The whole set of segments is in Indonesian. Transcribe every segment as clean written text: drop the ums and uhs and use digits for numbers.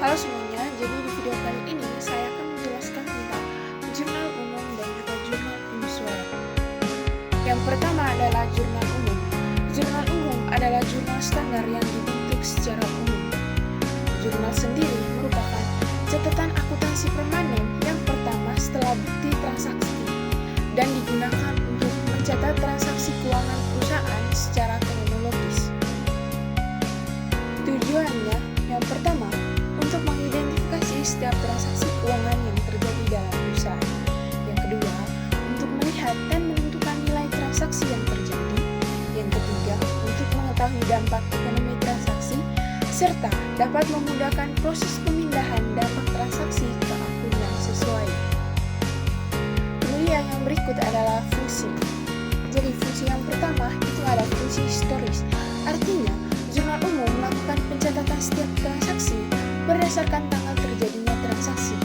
Halo semuanya, jadi di video kali ini saya akan menjelaskan tentang jurnal umum dan juga jurnal penyesuaian. Yang pertama adalah jurnal umum. Jurnal umum adalah jurnal standar yang dibentuk secara umum. Jurnal sendiri merupakan catatan akuntansi permanen yang pertama setelah bukti transaksi dan digunakan untuk mencatat transaksi keuangan perusahaan secara kronologis. Tujuannya yang pertama, untuk mengidentifikasi setiap transaksi keuangan yang terjadi dalam perusahaan. Yang kedua, untuk melihat dan menentukan nilai transaksi yang terjadi. Yang ketiga, untuk mengetahui dampak ekonomi transaksi, serta dapat memudahkan proses pemindahan dampak transaksi ke akun yang sesuai. Kemudian yang berikut adalah fungsi. Jadi fungsi yang pertama itu ada fungsi historis. Artinya, jurnal umum melakukan pencatatan setiap transaksi berdasarkan tanggal terjadinya transaksi.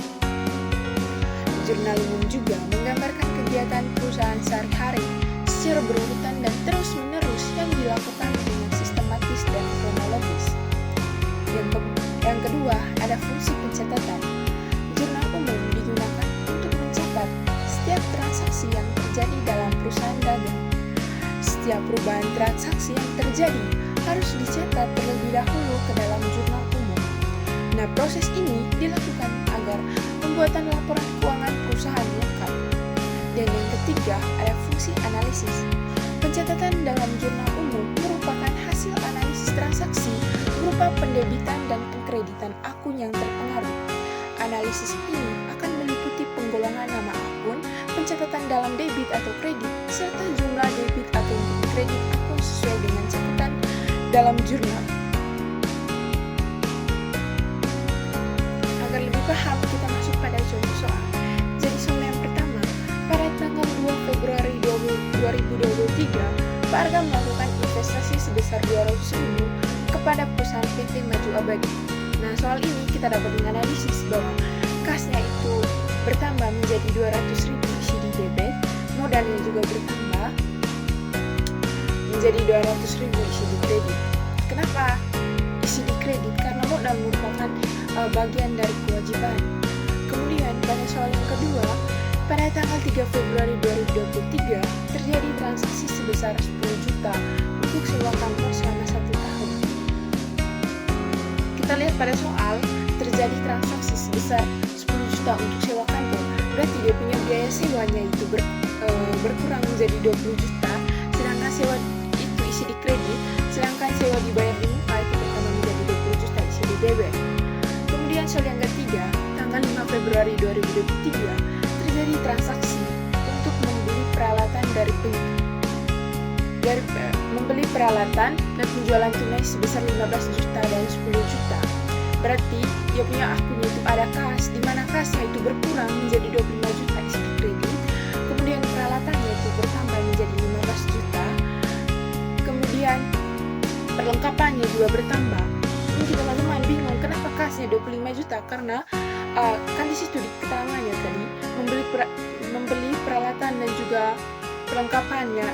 Jurnal umum juga menggambarkan kegiatan perusahaan sehari-hari secara berurutan dan terus-menerus yang dilakukan dengan sistematis dan kronologis. Yang kedua, ada fungsi pencatatan. Jurnal umum digunakan untuk mencatat setiap transaksi yang terjadi dalam perusahaan dagang. Setiap perubahan transaksi yang terjadi harus dicatat terlebih dahulu ke dalam jurnal umum. Nah, proses ini dilakukan agar pembuatan laporan keuangan perusahaan lengkap. Dan yang ketiga, ada fungsi analisis. Pencatatan dalam jurnal umum merupakan hasil analisis transaksi berupa pendebitan dan pengkreditan akun yang terpengaruh. Analisis ini akan meliputi penggolongan nama akun, pencatatan dalam debit atau kredit, serta jumlah debit atau kredit akun sesuai dengan catatan dalam jurnal. Agar lebih paham, kita masuk pada contoh soal. Jadi soal yang pertama, pada tanggal 2 Februari 2023, Pak Arga melakukan investasi sebesar 200.000 kepada perusahaan PT Maju Abadi. Nah, soal ini kita dapat menganalisis bahwa kasnya itu bertambah menjadi 200.000 isi di debit, modalnya juga bertambah menjadi 200.000 isi di kredit. Kenapa isi di kredit? Karena modal merupakan bagian dari kewajiban. Kemudian pada soal yang kedua, pada tanggal 3 Februari 2023 terjadi transaksi sebesar 10 juta untuk sewa kantor selama 1 tahun. Kita lihat pada soal, terjadi transaksi sebesar 10 juta untuk sewa kantor. Berarti dia punya biaya sewanya itu berkurang menjadi 20 juta, sedangkan sewa itu isi di kredit, sedangkan sewa dibayar di muka itu pertama menjadi 20 juta isi di debit. Kemudian soal yang ketiga, tanggal 5 Februari 2023 terjadi transaksi untuk membeli peralatan membeli peralatan dan penjualan tunai sebesar 15 juta dan 10 juta. Berarti dia punya akunnya itu ada kas, di mana kasnya itu berkurang menjadi 25 juta isi di kredit. Kemudian peralatannya itu bertambah menjadi 15 juta. Kemudian perlengkapannya juga bertambah. Mungkin teman-teman bingung kenapa kasnya 25 juta, karena kan di situ di keterangannya tadi membeli peralatan dan juga perlengkapannya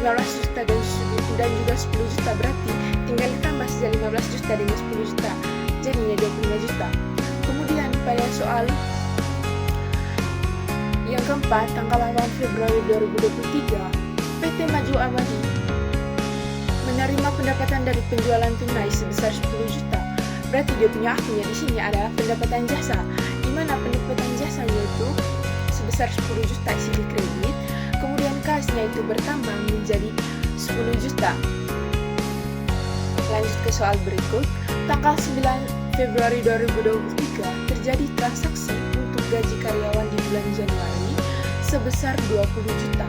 15 juta dan juga 10 juta, berarti tinggal ditambah saja 15 juta dengan 10 juta, jadinya 25 juta. Kemudian pada soal yang keempat, tanggal 8 Februari 2023 PT Maju Abadi menerima pendapatan dari penjualan tunai sebesar 10 juta. Berarti dia punya akunnya di sini ada pendapatan jasa, di mana pendapatan jasanya itu sebesar 10 juta isi di kredit. Kemudian kasnya itu bertambah menjadi 10 juta. Lanjut ke soal berikut. Tanggal 9 Februari 2023 terjadi transaksi untuk gaji karyawan di bulan Januari sebesar 20 juta.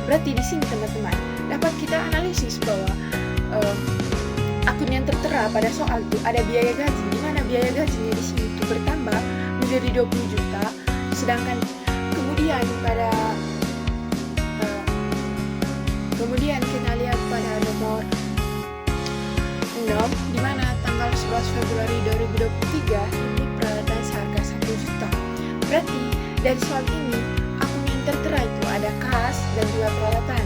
Berarti di sini teman-teman dapat kita analisis bahwa akun yang tertera pada soal itu ada biaya gaji, di mana biaya gajinya di sini itu bertambah menjadi 20 juta. Sedangkan kemudian kita lihat pada nomor 6, di mana tanggal 11 Februari 2023 ini peralatan seharga 1 juta. Berarti dari soal ini akun yang tertera itu ada kas dan juga peralatan.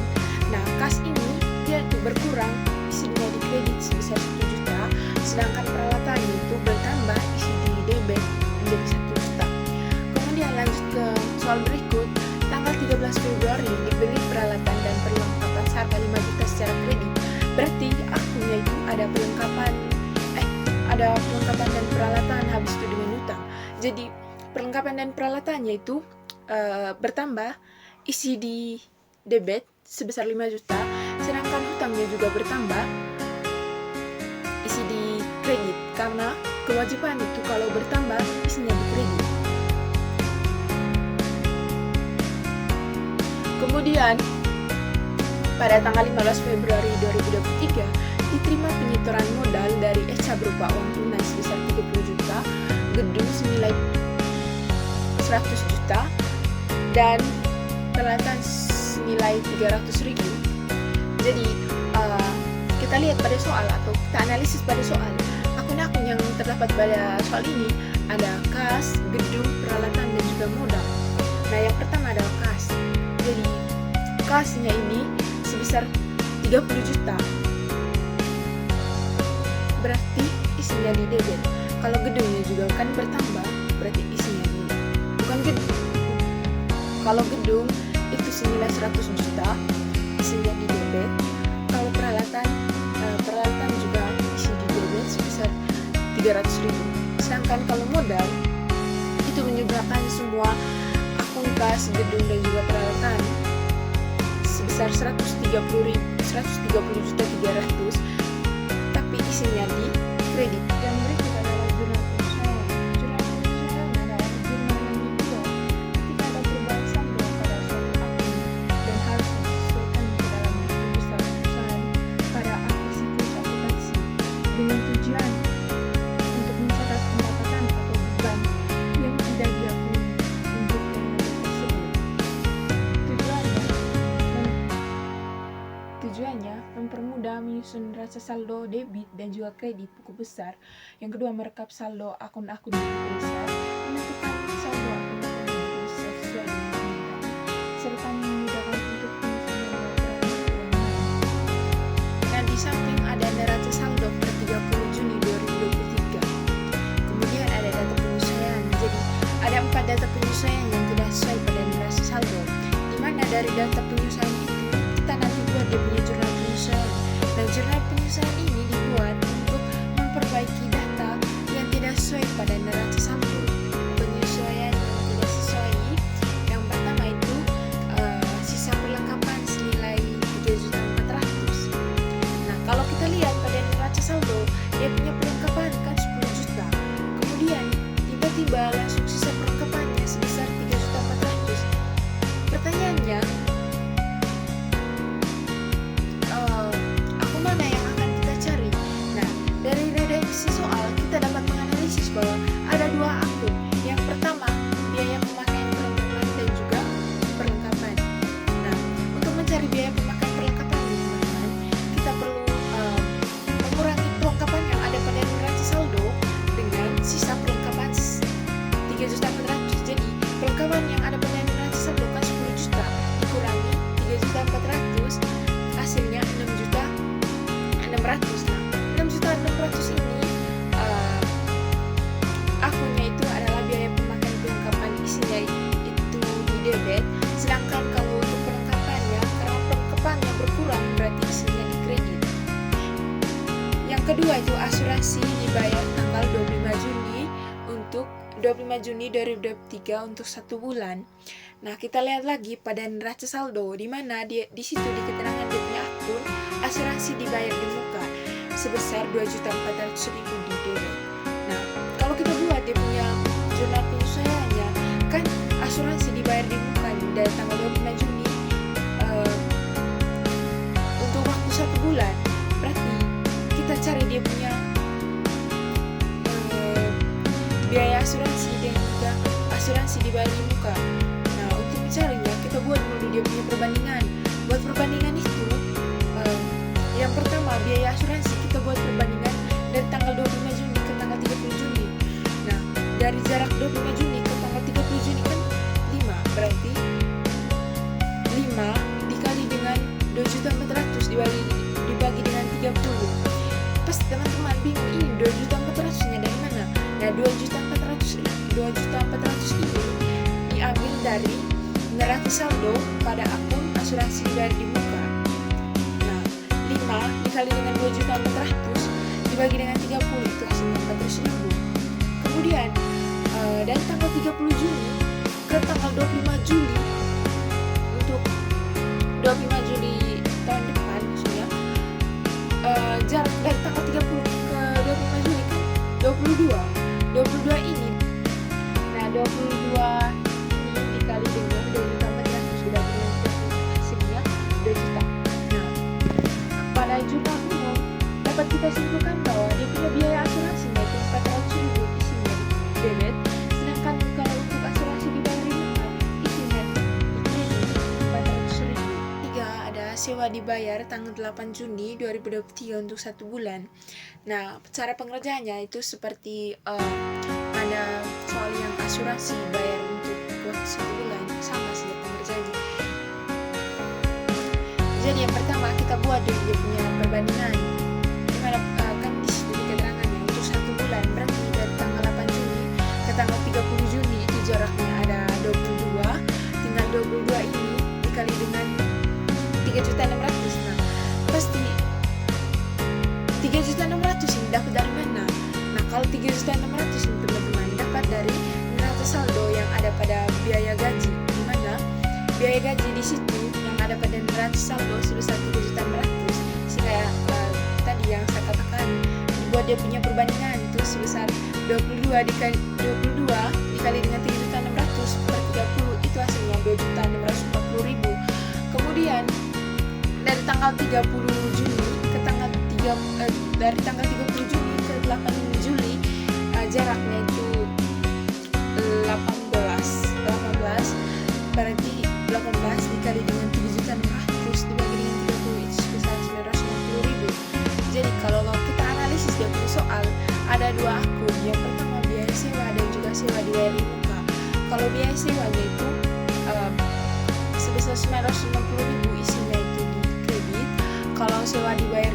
Nah, kas ini dia itu berkurang isinya di kredit sebesar 1 juta, sedangkan peralatannya itu bertambah isi di ada perlengkapan dan peralatan, habis itu dengan utang. Jadi perlengkapan dan peralatannya itu bertambah, isi di debit sebesar 5 juta, sedangkan hutangnya juga bertambah, isi di kredit, karena kewajiban itu kalau bertambah isinya di kredit. Kemudian pada tanggal 15 Februari 2023 diterima penyetoran modal dari ECA berupa uang tunai sebesar 30 juta, gedung senilai 100 juta, dan peralatan senilai 300.000. Jadi kita lihat pada soal atau kita analisis pada soal. Akun-akun yang terdapat pada soal ini ada kas, gedung, peralatan, dan juga modal. Nah, yang pertama adalah kas. Jadi kasnya ini sebesar 30 juta. Berarti isinya di debit. Kalau gedungnya juga kan bertambah, berarti isinya di bukan gedung. Kalau gedung itu senilai 100 juta, isinya di debit. Kalau peralatan juga isi di debit sebesar 300.000. Sedangkan kalau modal itu menyebabkan semua akun kas, gedung, dan juga peralatan sebesar 130 juta 300, tapi isinya di kredit. Yang berikut adalah jurnal penyelesaian. Jurnal penyelesaian adalah jurnal yang dibuat ketika ada perubahan saldo pada suatu akun dan harus disesuaikan ke dalam buku besar perusahaan pada akhir siklus akuntansi dengan tujuan untuk mencatat pendapatan atau beban yang tidak diakui untuk pengelola tersebut. Tujuannya mempermudah menyusun neraca saldo debit dan juga kredit buku besar. Yang kedua, merekap saldo akun-akun di buku besar, menentukan saldo akun-akun di buku besar sesuai dengan permintaan, serta memudahkan untuk penyusunan laporan keuangan. Dan di samping ada neraca saldo per 30 Juni 2023. Kemudian ada data penyesuaian. Jadi ada 4 data penyesuaian yang tidak sesuai pada neraca saldo, di mana dari data penyesuaian itu kita nanti buat dia punya jurnal penyesuaian. Dan jurnal penyesuaian ini dibuat untuk memperbaiki data yang tidak sesuai pada neraca saldo. Penyesuaian yang tidak sesuai, yang pertama itu sisa perlengkapan senilai 3.400.000. Nah, kalau kita lihat pada neraca saldo, dia punya perlengkapan kan 10 juta. Kemudian tiba-tiba langsung sisa perlengkapannya sebesar 3.400.000. Pertanyaannya, mana yang akan kita cari? Nah, dari redaksi soal kita dapat menganalisis bahwa ada 2 akun. Yang pertama, biaya pemakaian perlengkapan dan juga perlengkapan. Nah, untuk mencari biaya pemakaian perlengkapan teman-teman, kita perlu mengurangi perlengkapan yang ada pada neraca saldo dengan sisa perlengkapan 3.400.000. Jadi, perlengkapan yang ada pada neraca saldo kan 10 juta dikurangi 3.400.000, hasilnya 6.600.000. Nah, 6.600.000 ini akunnya itu adalah biaya pemakaian perlengkapan, isinya itu di debit. Sedangkan kalau untuk perlengkapannya, karena perlengkapannya berkurang, berarti isinya di kredit. Yang kedua itu asuransi dibayar tanggal 25 Juni 2023 untuk 1 bulan. Nah, kita lihat lagi pada neraca saldo, di mana di situ di keterangan dia punya akun asuransi dibayar di muka sebesar 2.400.000 di debit. Nah, kalau kita buat dia punya jurnal penyesuaiannya, kan asuransi dibayar di muka dari tanggal 25 Juni untuk waktu 1 bulan. Berarti kita cari dia punya biaya asuransi dan juga asuransi dibayar di muka. Nah, untuk mencarinya kita buat dulu dia punya perbandingan. Buat perbandingan itu, yang pertama biaya asuransi kita buat perbandingan dari tanggal 25 Juni ke tanggal 30 Juni. Nah, dari jarak 25 Juni ke tanggal 30 Juni kan 5, berarti 5 dikali dengan 2.400.000 dibagi dengan 30. Pasti teman-teman bingung, ini 2.400.000-nya dari mana? Nah, 2.400.000 ini diambil dari neraca saldo pada akun asuransi dibayar di muka. Nah, 5 dikali dengan 2.400.000 dibagi dengan 30 itu hasilnya 400.000. 30 Juni ke tanggal 25 Juli untuk 25 Juli tahun depan maksudnya, jarak dari tanggal 30 ke 25 Juli kan 22 ini. Nah 22 ini dikali dengan 2 juta meriah sudah dengan hasilnya 2 juta. Nah pada jumlah umum dapat kita simpulkan bahwa dia punya biaya asuransi yaitu 400.000 isinya debit, sedangkan kalau untuk asuransi dibayar di rumah isinya kredit 400.000. Tiga, ada sewa dibayar tanggal 8 Juni 2023 untuk 1 bulan. Nah cara pengerjaannya itu seperti ada soal yang asuransi bayar untuk waktu 1 bulan, sama saja pengerjaannya. Jadi yang pertama kita buat dulu dia punya perbandingan, dimana kan di situ di keterangannya untuk 1 bulan berarti dari tanggal 8 Juni ke tanggal 30 Juni itu jaraknya ada 22, tinggal 22 ini dikali dengan 3.600.000. Nah pasti 3.600.000 ini dapat dari mana? Nah kalau 3.600.000 ini teman-teman dapat dari neraca saldo yang ada pada biaya gaji, di mana biaya gaji di situ yang ada pada neraca saldo sebesar 3.600.000. Sehingga tadi yang saya katakan buat dia punya perbandingan itu sebesar 22 dikali dengan 3.600 per 30 itu hasilnya 2.640.000. Kemudian dari tanggal 30 Juni ke tanggal dari tanggal 30 Juni ke 8 Juli jaraknya itu 18 berarti 18 dikali dengan 3.600 dibagi dengan 30 itu sebesar 950.000. Jadi kalau kita analisis dia punya soal ada 2 akun, yang pertama biaya sewa dan juga sewa dibayar di muka. Kalau biaya sewanya itu sebesar 950.000 isinya itu di kredit, kalau sewa dibayar